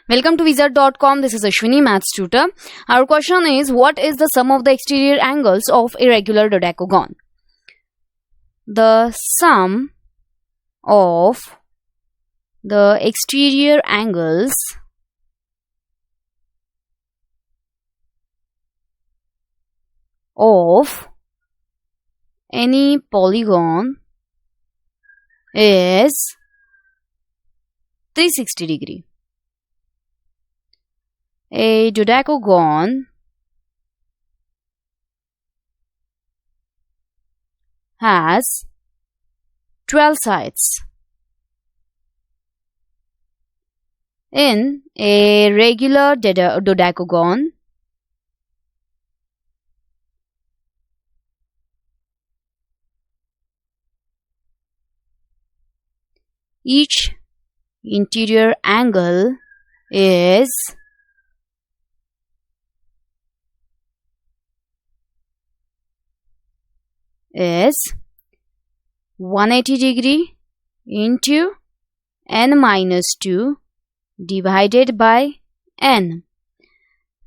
Welcome to Wizard.com. This is Ashwini, Maths tutor. Our question is, what is the sum of the exterior angles of a regular dodecagon? The sum of the exterior angles of any polygon is 360 degree. A dodecagon has 12 sides. In a regular dodecagon, each interior angle is 180 degree into n minus 2 divided by n.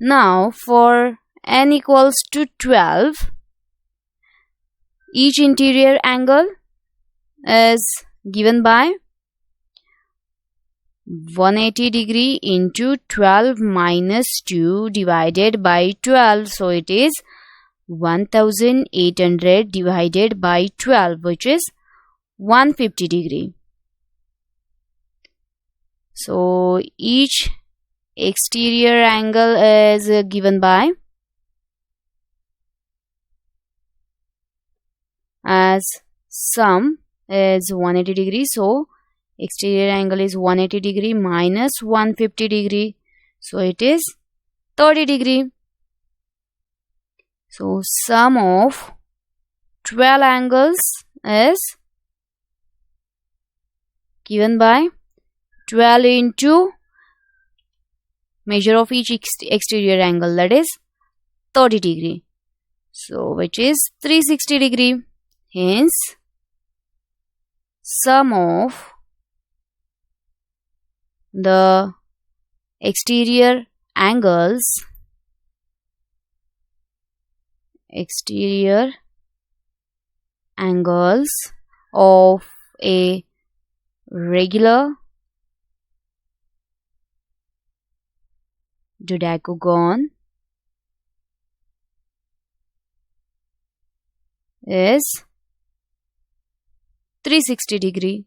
Now for n equals to 12, each interior angle is given by 180 degree into 12 minus 2 divided by 12. So it is 1800 divided by 12, which is 150 degree. So each exterior angle is given by as sum is 180 degree. So exterior angle is 180 degree minus 150 degree. So it is 30 degree. So sum of 12 angles is given by 12 into measure of each exterior angle, that is 30 degree. So which is 360 degree. Hence sum of the exterior angles of a regular dodecagon is 360 degree.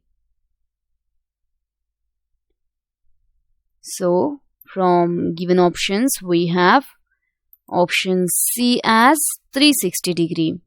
So from given options we have option C as 360 degree.